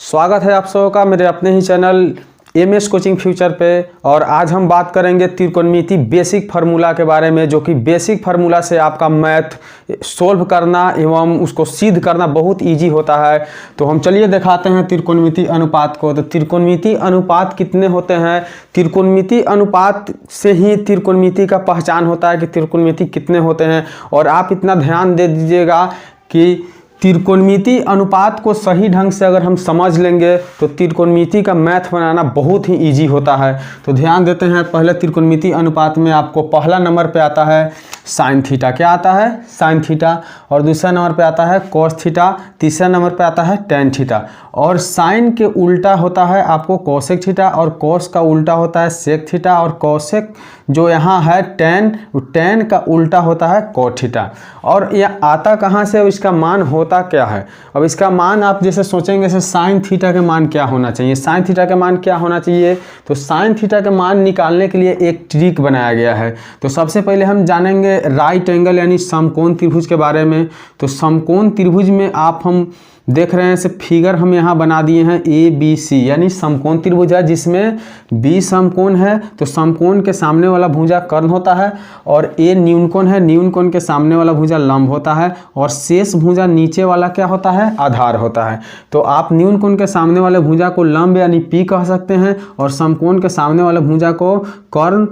स्वागत है आप सबों का मेरे अपने ही चैनल एमएस कोचिंग फ्यूचर पे। और आज हम बात करेंगे त्रिकोणमिति बेसिक फार्मूला के बारे में, जो कि बेसिक फार्मूला से आपका मैथ सोल्व करना एवं उसको सिद्ध करना बहुत इजी होता है। तो हम चलिए दिखाते हैं त्रिकोणमिति अनुपात को। तो त्रिकोणमिति अनुपात कितने होते हैं, त्रिकोणमिति अनुपात से ही त्रिकोणमिति का पहचान होता है कि त्रिकोणमिति कितने होते हैं। और आप इतना ध्यान दे दीजिएगा कि त्रिकोणमिति अनुपात को सही ढंग से अगर हम समझ लेंगे तो त्रिकोणमिति का मैथ बनाना बहुत ही इजी होता है। तो ध्यान देते हैं, पहले त्रिकोणमिति अनुपात में आपको पहला नंबर पे आता है साइन थीटा। क्या आता है? Sine theta. और दूसरा नंबर पे आता है कॉस थीटा। तीसरा नंबर पे आता है टेन थीटा। और साइन के उल्टा होता है आपको कोसेक थीटा, और कॉस का उल्टा होता है सेक थीटा, और कोसेक जो यहाँ है टेन का उल्टा होता है कॉट थीटा। और यह आता कहाँ से, इसका मान होता क्या है? अब इसका मान आप जैसे सोचेंगे जैसे साइन थीटा के मान क्या होना चाहिए, साइन थीटा के मान क्या होना चाहिए, तो साइन थीटा के मान निकालने के लिए एक ट्रिक बनाया गया है। तो सबसे पहले हम जानेंगे राइट एंगल यानी समकोण त्रिभुज के बारे में। तो समकोण त्रिभुज में हम देख रहे हैं से फिगर हम यहाँ बना दिए हैं ए बी सी, यानी समकोण त्रिभुज है जिसमें बी समकोण है। तो समकोण के सामने वाला भुजा कर्ण होता है, और ए न्यूनकोण है, न्यूनकोण के सामने वाला भुजा लंब होता है, और शेष भुजा नीचे वाला क्या होता है? आधार होता है। तो आप न्यूनकोण के सामने वाले भुजा को लंब यानी पी कह सकते हैं, और समकोण के सामने वाले भुजा को कर्ण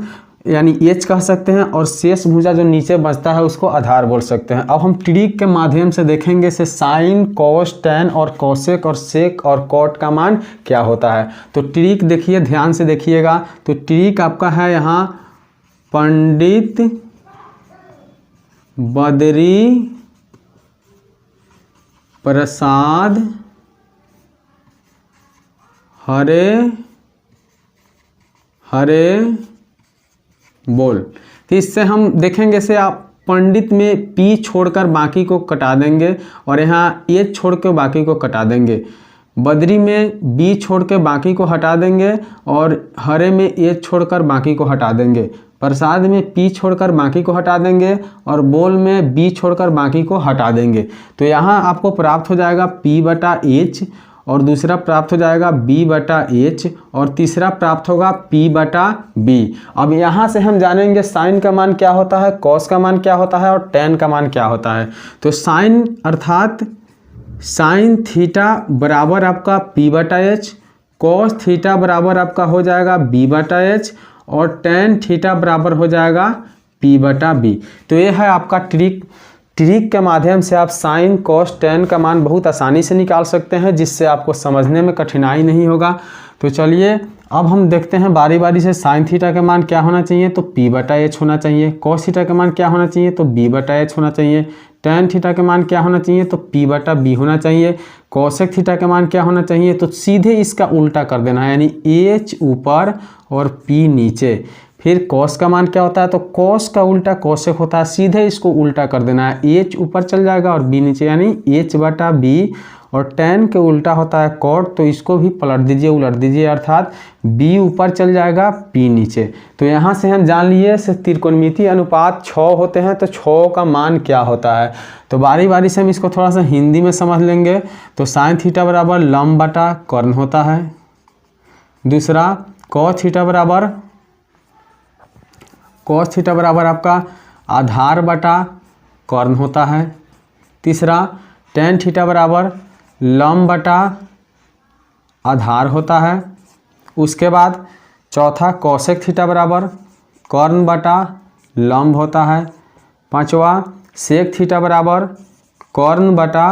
यानी एच कह सकते हैं, और शेष भुजा जो नीचे बचता है उसको आधार बोल सकते हैं। अब हम ट्रिक के माध्यम से देखेंगे से साइन, कॉस, टेन और कोसेक और सेक और कॉट का मान क्या होता है। तो ट्रिक देखिए, ध्यान से देखिएगा। तो ट्रिक आपका है यहाँ पंडित बद्री प्रसाद हरे हरे बोल। तो इससे हम देखेंगे से आप पंडित में पी छोड़कर बाकी को कटा देंगे, और यहाँ ए छोड़ के बाकी को कटा देंगे। बद्री में बी छोड़ के बाकी को हटा देंगे, और हरे में ए छोड़कर बाकी को हटा देंगे। प्रसाद में पी छोड़कर बाकी को हटा देंगे, और बोल में बी छोड़कर बाकी को हटा देंगे। तो यहाँ आपको प्राप्त हो जाएगा पी बटा एच, और दूसरा प्राप्त हो जाएगा बी बटा एच, और तीसरा प्राप्त होगा पी बटा बी। अब यहाँ से हम जानेंगे साइन का मान क्या होता है, कॉस का मान क्या होता है, और टेन का मान क्या होता है। तो साइन अर्थात साइन थीटा बराबर आपका पी बटा एच, कॉस थीटा बराबर आपका हो जाएगा बी बटा एच, और टेन थीटा बराबर हो जाएगा पी बटा बी। तो ये है आपका ट्रिक के माध्यम से आप साइन, कॉस, टेन का मान बहुत आसानी से निकाल सकते हैं, जिससे आपको समझने में कठिनाई नहीं होगा। तो चलिए अब हम देखते हैं बारी बारी से। साइन थीटा का मान क्या होना चाहिए, तो पी बटा एच होना चाहिए। कॉस थीटा का मान क्या होना चाहिए, तो बी बटा एच होना चाहिए। टेन थीटा का मान क्या होना चाहिए, तो पी बटा बी होना चाहिए। कोसेक थीटा का मान क्या होना चाहिए, तो सीधे इसका उल्टा कर देना है, यानी एच ऊपर और पी नीचे। फिर कॉस का मान क्या होता है, तो कॉस का उल्टा कोसेक होता है, सीधे इसको उल्टा कर देना है, एच ऊपर चल जाएगा और बी नीचे, यानी एच बटा बी। और टेन के उल्टा होता है कॉट, तो इसको भी पलट दीजिए, उलट दीजिए, अर्थात बी ऊपर चल जाएगा, पी नीचे। तो यहाँ से हम जान लिए से त्रिकोणमिति अनुपात 6 होते हैं, तो 6 का मान क्या होता है। तो बारी बारी से हम इसको थोड़ा सा हिंदी में समझ लेंगे। तो साइन थीटा बराबर लंब बटा कर्ण होता है। दूसरा कॉस थीटा बराबर आपका आधार बटा कर्ण होता है। तीसरा टेन थीटा बराबर लंब बटा आधार होता है। उसके बाद चौथा कोसेक थीटा बराबर कर्ण बटा लंब होता है। पांचवा सेक थीटा बराबर कर्ण बटा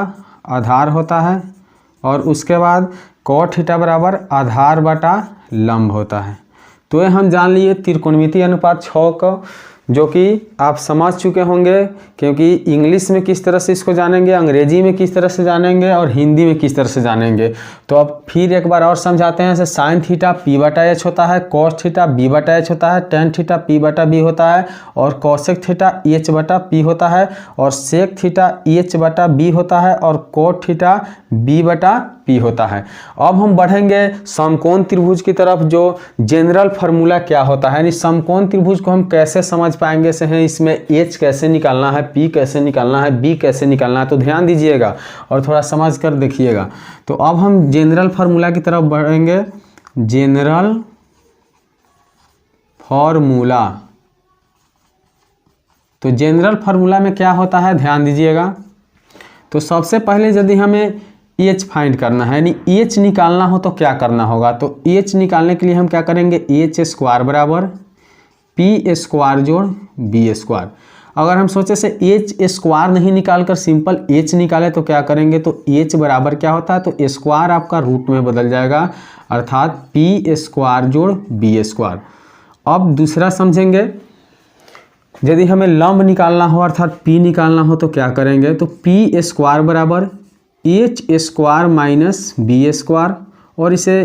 आधार होता है। और उसके बाद कॉट थीटा बराबर आधार बटा लंब होता है। तो ये हम जान लिए त्रिकोणमिति अनुपात 6 को, जो कि आप समझ चुके होंगे, क्योंकि इंग्लिश में किस तरह से इसको जानेंगे, अंग्रेजी में किस तरह से जानेंगे, और हिंदी में किस तरह से जानेंगे। तो अब फिर एक बार और समझाते हैं। जैसे साइन थीटा पी बटा एच होता है, कॉस थीटा बी बटा एच होता है, टेन थीटा पी बटा बी होता है, और कोसेक थीटा एच बटा पी होता है, और सेक थीटा एच बटा बी होता है, और कॉट थीटा बी बटा पी होता है। अब हम बढ़ेंगे समकोण त्रिभुज की तरफ, जो जनरल फार्मूला क्या होता है, यानी समकोण त्रिभुज को हम कैसे समझ पाएंगे से हैं, इसमें एच कैसे निकालना है, पी कैसे निकालना है, बी कैसे निकालना है। तो ध्यान दीजिएगा और थोड़ा समझ कर देखिएगा। तो अब हम जनरल फार्मूला की तरफ बढ़ेंगे। जनरल फार्मूला, तो जनरल फार्मूला में क्या होता है ध्यान दीजिएगा। तो सबसे पहले यदि हमें एच फाइंड करना है, यानी एच निकालना हो तो क्या करना होगा, तो एच निकालने के लिए हम क्या करेंगे, एच स्क्वायर बराबर पी स्क्वायर जोड़ बी स्क्वायर। अगर हम सोचे से एच स्क्वायर नहीं निकाल कर सिंपल एच निकाले तो क्या करेंगे, तो एच बराबर क्या होता है, तो स्क्वायर आपका रूट में बदल जाएगा, अर्थात पी स्क्वायर जोड़ बी स्क्वायर। अब दूसरा समझेंगे, यदि हमें लंब निकालना हो अर्थात p निकालना हो तो क्या करेंगे, तो पी स्क्वायर बराबर H square minus B square. और इसे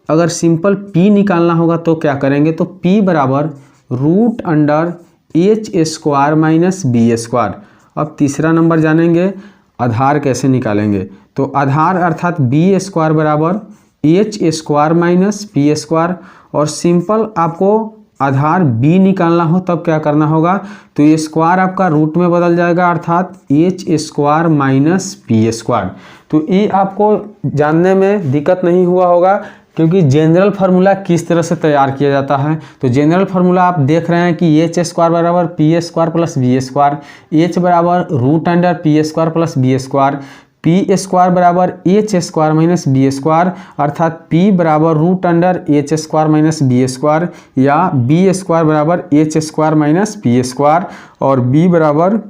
अगर सिंपल p निकालना होगा तो क्या करेंगे, तो p बराबर root under H square minus B square. अब तीसरा नंबर जानेंगे आधार कैसे निकालेंगे। तो आधार अर्थात बी स्क्वायर बराबर H square minus P square. और सिंपल आपको आधार b निकालना हो तब क्या करना होगा, तो ये स्क्वायर आपका रूट में बदल जाएगा, अर्थात H square minus P square. तो ये आपको जानने में दिक्कत नहीं हुआ होगा, क्योंकि जनरल फार्मूला किस तरह से तैयार किया जाता है। तो जनरल फार्मूला आप देख रहे हैं कि एच स्क्वायर बराबर P square plus B square, H बराबर root under P square plus B square, P square बराबर H square minus B square, अर्थात पी बराबर root under H square minus B square, या बी स्क्वायर बराबर H square minus P square, और B बराबर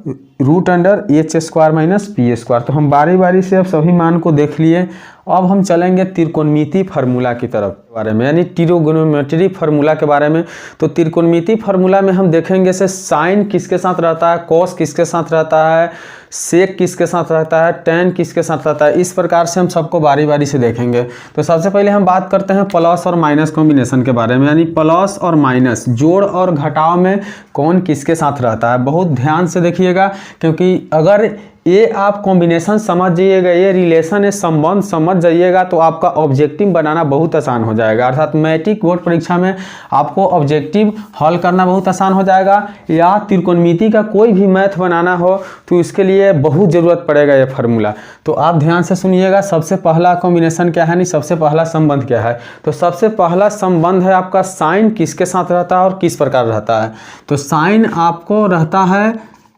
root under H square minus P square. तो हम बारी बारी से अब सभी मान को देख लिए। अब हम चलेंगे त्रिकोणमिति फार्मूला की तरफ बारे में, यानी ट्रिगोनोमेट्री फार्मूला के बारे में। तो त्रिकोणमिति फार्मूला में हम देखेंगे से साइन किसके साथ रहता है, कॉस किसके साथ रहता है, सेक किसके साथ रहता है, टेन किसके साथ रहता है, इस प्रकार से हम सबको बारी बारी से देखेंगे। तो सबसे पहले हम बात करते हैं प्लस और माइनस कॉम्बिनेशन के बारे में, यानी प्लस और माइनस जोड़ और घटाव में कौन किसके साथ रहता है। बहुत ध्यान से देखिएगा, क्योंकि अगर ये आप कॉम्बिनेशन समझ जाइएगा, ये रिलेशन है संबंध समझ जाइएगा, तो आपका ऑब्जेक्टिव बनाना बहुत आसान हो जाएगा। अर्थात मैट्रिक बोर्ड परीक्षा में आपको ऑब्जेक्टिव हल करना बहुत आसान हो जाएगा, या त्रिकोणमिति का कोई भी मैथ बनाना हो तो इसके लिए बहुत ज़रूरत पड़ेगा ये फार्मूला। तो आप ध्यान से सुनिएगा, सबसे पहला कॉम्बिनेशन क्या है, नहीं सबसे पहला संबंध क्या है। तो सबसे पहला संबंध है आपका साइन किसके साथ रहता है और किस प्रकार रहता है। तो साइन आपको रहता है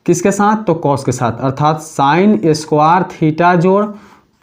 किसके साथ, तो कॉस के साथ, अर्थात साइन स्क्वायर थीटा जोड़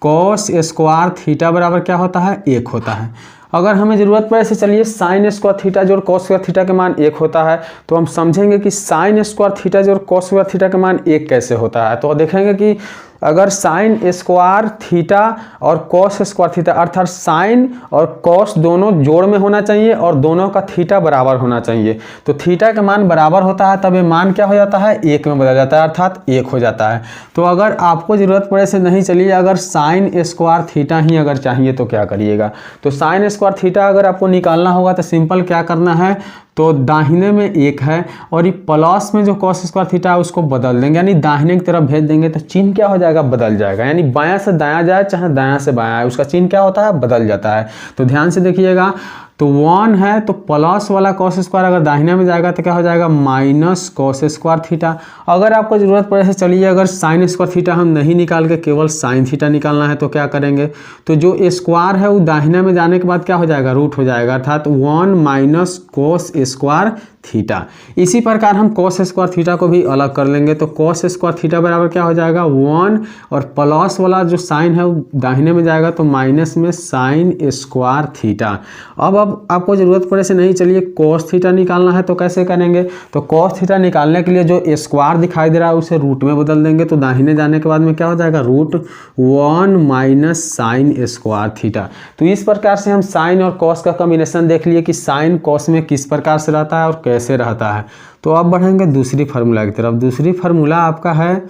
कॉस स्क्वायर थीटा बराबर क्या होता है, 1 होता है। अगर हमें ज़रूरत पड़े से चलिए साइन स्क्वायर थीटा जोड़ कॉस स्क्वायर थीटा के मान 1 होता है, तो हम समझेंगे कि साइन स्क्वायर थीटा जोड़ कॉस स्क्वायर थीटा के मान 1 कैसे होता है। तो देखेंगे कि अगर साइन स्क्वायर थीटा और कॉस स्क्वायर थीटा, अर्थात साइन और कॉस दोनों जोड़ में होना चाहिए और दोनों का थीटा बराबर होना चाहिए। तो थीटा का मान बराबर होता है तब ये मान क्या हो जाता है, 1 में बदल जाता है, अर्थात 1 हो जाता है। तो अगर आपको ज़रूरत पड़े से नहीं चलिए, अगर साइन स्क्वायर थीटा ही अगर चाहिए तो क्या करिएगा, तो साइन स्क्वायर थीटा अगर आपको निकालना होगा तो सिंपल क्या करना है, तो दाहिने में 1 है और ये प्लस में जो कॉस स्क्वायर थीटा है उसको बदल देंगे, यानी दाहिने की तरफ भेज देंगे तो चिन्ह क्या हो जाएगा, बदल जाएगा। यानी बायां से दायां जाए चाहे दायां से बायां आए, उसका चिन्ह क्या होता है, बदल जाता है। तो ध्यान से देखिएगा, तो 1 है तो प्लस वाला कॉस स्क्वायर अगर दाहिने में जाएगा तो क्या हो जाएगा, माइनस कॉस स्क्वायर थीटा। अगर आपको ज़रूरत पड़े से चलिए, अगर साइन स्क्वायर थीटा हम नहीं निकाल के केवल साइन थीटा निकालना है तो क्या करेंगे, तो जो स्क्वायर है वो दाहिने में जाने के बाद क्या हो जाएगा, रूट हो जाएगा, अर्थात 1 माइनस कॉस स्क्वायर थीटा। इसी प्रकार हम कॉस स्क्वायर थीटा को भी अलग कर लेंगे, तो कॉस स्क्वायर थीटा बराबर क्या हो जाएगा, 1 और प्लस वाला जो साइन है वो दाहिने में जाएगा तो माइनस में साइन स्क्वायर थीटा। अब आपको ज़रूरत पड़े से नहीं चलिए कॉस थीटा निकालना है तो कैसे करेंगे, तो कॉस थीटा निकालने के लिए जो स्क्वायर दिखाई दे रहा है उसे रूट में बदल देंगे, तो दाहिने जाने के बाद में क्या हो जाएगा, root 1 minus sine square theta. तो इस प्रकार से हम साइन और कॉस का कॉम्बिनेशन देख लिए कि साइन कॉस में किस प्रकार से रहता है और कैसे रहता है। तो अब बढ़ेंगे दूसरी फार्मूला की तरफ। दूसरी फार्मूला आपका है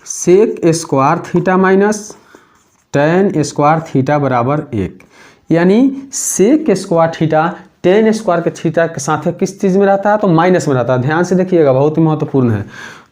sec square theta minus tan square theta बराबर 1, यानी sec square theta tan square के थीटा के साथ किस चीज़ में रहता है, तो माइनस में रहता है। ध्यान से देखिएगा, बहुत ही महत्वपूर्ण है।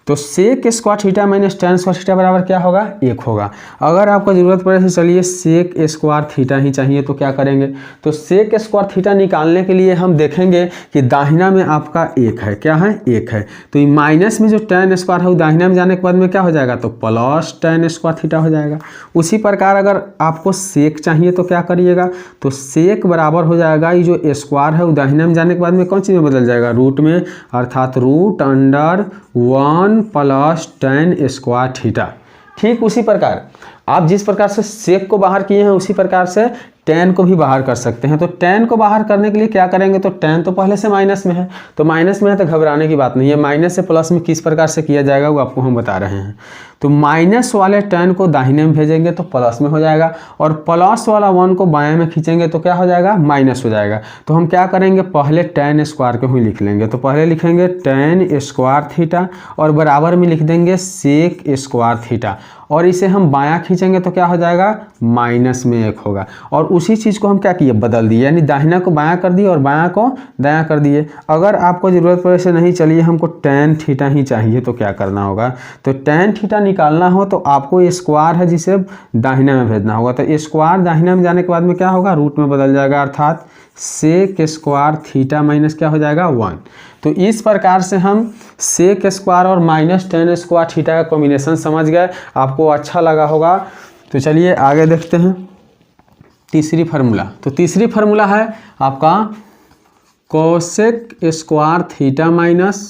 तो sec square theta minus tan square theta बराबर क्या होगा, 1 होगा। अगर आपको ज़रूरत पड़े तो चलिए सेक स्क्वायर थीटा ही चाहिए तो क्या करेंगे, तो सेक स्क्वायर थीटा निकालने के लिए हम देखेंगे कि दाहिना में आपका 1 है, क्या है, 1 है। तो ये माइनस में जो टेन स्क्वायर है वो दाहिना में जाने के बाद में क्या हो जाएगा, तो प्लस टेन स्क्वायर थीटा हो जाएगा। उसी प्रकार अगर आपको सेक चाहिए तो क्या करिएगा, तो सेक बराबर हो जाएगा ये जो स्क्वायर है वो दाहिना में जाने के बाद में कौन चीज़ में बदल जाएगा, रूट में, अर्थात root under 1 plus tan square theta. ठीक उसी प्रकार आप जिस प्रकार से सेक को बाहर किए हैं उसी प्रकार से टेन को भी बाहर कर सकते हैं। तो टेन को बाहर करने के लिए क्या करेंगे, तो टेन तो पहले से माइनस में है, तो माइनस में है तो घबराने की बात नहीं है। माइनस से प्लस में किस प्रकार से किया जाएगा वो आपको हम बता रहे हैं। तो माइनस वाले टेन को दाहिने में भेजेंगे तो प्लस में हो जाएगा, और प्लस वाला 1 को बाएं में खींचेंगे तो क्या हो जाएगा, माइनस हो जाएगा। तो हम क्या करेंगे, पहले टेन स्क्वायर को ही लिख लेंगे। तो पहले लिखेंगे टेन स्क्वायर थीटा और बराबर में लिख देंगे सेक स्क्वायर थीटा, और इसे हम बायां खींचेंगे तो क्या हो जाएगा, माइनस में 1 होगा। और उसी चीज़ को हम क्या किए, बदल दिए, यानी दाहिना को बायां कर दिए और बायां को दायां कर दिए। अगर आपको ज़रूरत पड़े से नहीं, चलिए हमको टेन थीटा ही चाहिए तो क्या करना होगा, तो टेन थीटा निकालना हो तो आपको ये स्क्वायर है जिसे दाहिना में भेजना होगा। तो स्क्वायर दाहिना में जाने के बाद में क्या होगा, रूट में बदल जाएगा, अर्थात सेक स्क्वायर थीटा माइनस क्या हो जाएगा, 1। तो इस प्रकार से हम सेक स्क्वायर और माइनस टेन स्क्वायर थीटा का कॉम्बिनेशन समझ गए, आपको अच्छा लगा होगा। तो चलिए आगे देखते हैं तीसरी फार्मूला। तो तीसरी फार्मूला है आपका cosec square theta minus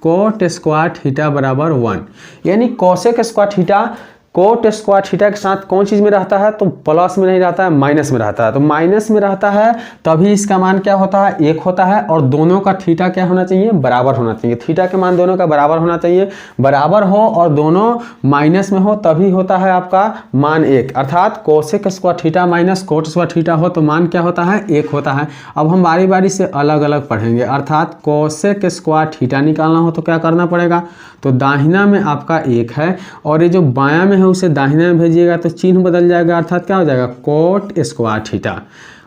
cot square theta बराबर 1। यानी cosec square theta coat square theta के साथ कौन चीज़ में रहता है, तो प्लस में नहीं रहता है, माइनस में रहता है। तो माइनस में रहता है तभी इसका मान क्या होता है, 1 होता है, और दोनों का थीटा क्या होना चाहिए, बराबर होना चाहिए। थीटा के मान दोनों का बराबर होना चाहिए, बराबर हो और दोनों माइनस में हो तभी होता है आपका मान 1। अर्थात cosec square theta minus cot square theta हो तो मान क्या होता है, 1 होता है। अब हम बारी बारी से अलग अलग पढ़ेंगे। अर्थात कोसेक स्क्वायर थीटा निकालना हो तो क्या करना पड़ेगा, तो दाहिना में आपका 1 है और ये जो बायां में है उसे दाहिने में भेजिएगा तो चिन्ह बदल जाएगा, अर्थात क्या हो जाएगा, कोट स्क्वायर थीटा।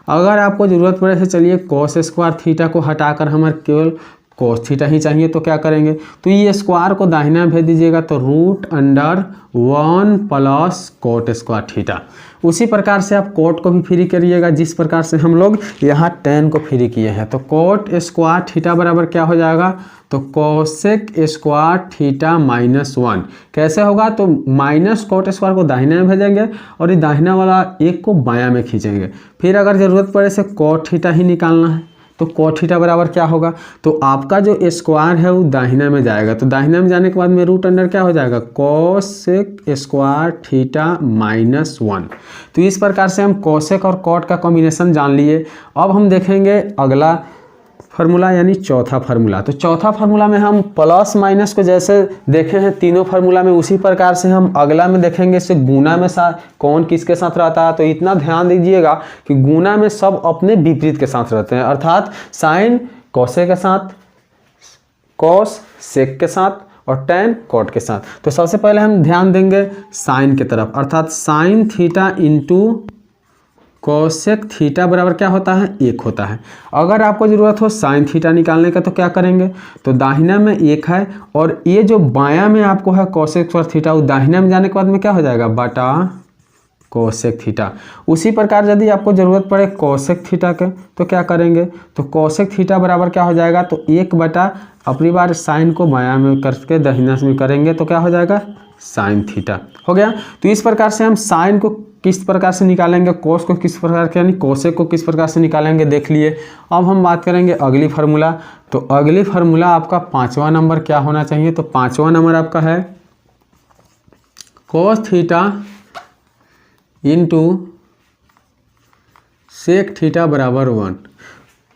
अगर आपको ज़रूरत पड़े तो चलिए कोस स्क्वायर थीटा को हटाकर हमारे केवल कोस थीटा ही चाहिए तो क्या करेंगे, तो ये स्क्वायर को दाहिना में भेज दीजिएगा तो root under 1 plus cot square theta. उसी प्रकार से आप कोट को भी फ्री करिएगा जिस प्रकार से हम लोग यहाँ टेन को फ्री किए हैं। तो कोट स्क्वायर थीटा बराबर क्या हो जाएगा, तो कोसेक स्क्वायर थीटा माइनस 1। कैसे होगा, तो माइनस कोट स्क्वायर को दाहिने में भेजेंगे और ये दाहिना वाला 1 को बायां में खींचेंगे। फिर अगर ज़रूरत पड़े से कोट थीटा ही निकालना है तो कोट थीटा बराबर क्या होगा, तो आपका जो स्क्वायर है वो दाहिना में जाएगा। तो दाहिना में जाने के बाद में रूट अंडर क्या हो जाएगा, कोसेक स्क्वायर थीटा माइनस 1। तो इस प्रकार से हम कोसेक और कोट का कॉम्बिनेशन जान लिए। अब हम देखेंगे अगला फार्मूला यानी चौथा फार्मूला। तो चौथा फार्मूला में हम प्लस माइनस को जैसे देखे हैं तीनों फार्मूला में उसी प्रकार से हम अगला में देखेंगे इससे गुना में कौन किसके साथ रहता है। तो इतना ध्यान दीजिएगा कि गुना में सब अपने विपरीत के साथ रहते हैं, अर्थात साइन कोसे के साथ, कोस सेक के साथ और टेन कोट के साथ। तो सबसे पहले हम ध्यान देंगे साइन की तरफ, अर्थात sine theta into cosec theta बराबर क्या होता है, 1 होता है। अगर आपको ज़रूरत हो साइन थीटा निकालने का तो क्या करेंगे, तो दाहिना में 1 है और ये जो बायां में आपको है कोसेक स्क्वायर थीटा वो दाहिना में जाने के बाद में क्या हो जाएगा, बटा कोसेक थीटा। उसी प्रकार यदि आपको ज़रूरत पड़े कोसेक थीटा के तो क्या करेंगे, तो कोसेक थीटा बराबर क्या हो जाएगा, तो 1 बटा अपनी बार साइन को बायां में करके दाहिना में करेंगे तो क्या हो जाएगा, साइन थीटा हो गया। तो इस प्रकार से हम साइन को किस प्रकार से निकालेंगे, कोस को किस प्रकार के यानी कोसेक को किस प्रकार से निकालेंगे देख लिए। अब हम बात करेंगे अगली फार्मूला। तो अगली फार्मूला आपका 5वां नंबर क्या होना चाहिए, तो 5वां नंबर आपका है cos theta into sec theta बराबर 1।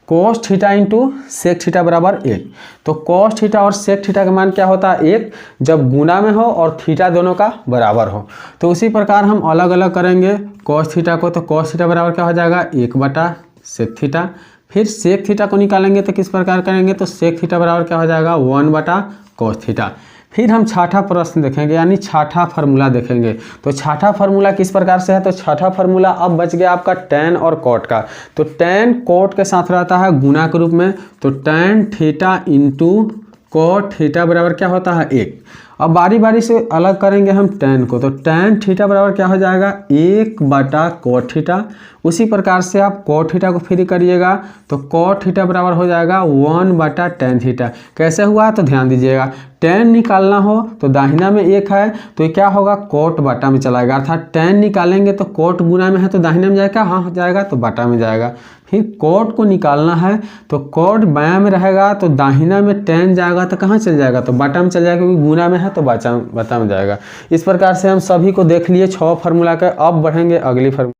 Cos theta into sec theta बराबर 1। तो कोस थीटा और सेक थीटा का मान क्या होता है, 1 जब गुना में हो और थीटा दोनों का बराबर हो। तो उसी प्रकार हम अलग अलग करेंगे कोस थीटा को। तो कोस थीटा बराबर क्या हो जाएगा, 1 बटा सेक थीटा। फिर सेक थीटा को निकालेंगे तो किस प्रकार करेंगे, तो सेक थीटा बराबर क्या हो जाएगा, 1 बटा कोस थीटा। फिर हम छठा प्रश्न देखेंगे यानी छठा फार्मूला देखेंगे। तो छठा फार्मूला किस प्रकार से है, तो छठा फार्मूला अब बच गया आपका टेन और कोट का। तो टेन कोट के साथ रहता है गुना के रूप में, तो tan theta into cot theta बराबर क्या होता है 1। अब बारी बारी से अलग करेंगे हम tan को, तो tan थीटा बराबर क्या हो जाएगा 1 बटा कॉट थीटा। उसी प्रकार से आप कॉट थीटा को फ्री करिएगा तो कॉट थीटा बराबर हो जाएगा 1 बटा tan थीटा। कैसे हुआ तो ध्यान दीजिएगा, tan निकालना हो तो दाहिना में 1 है तो ये क्या होगा कॉट बटा में चला जाएगा, अर्थात tan निकालेंगे तो कॉट गुना में है तो दाहिने में जाएगा, हाँ जाएगा तो बटा में जाएगा। फिर कॉट को निकालना है तो कॉट बायां में रहेगा तो दाहिना में tan जाएगा तो कहाँ चल जाएगा तो बटा में चल जाएगा, क्योंकि गुना में है तो बटा में जाएगा। इस प्रकार से हम सभी को देख लिए 6 फार्मूला का। अब बढ़ेंगे अगली फार्मूला।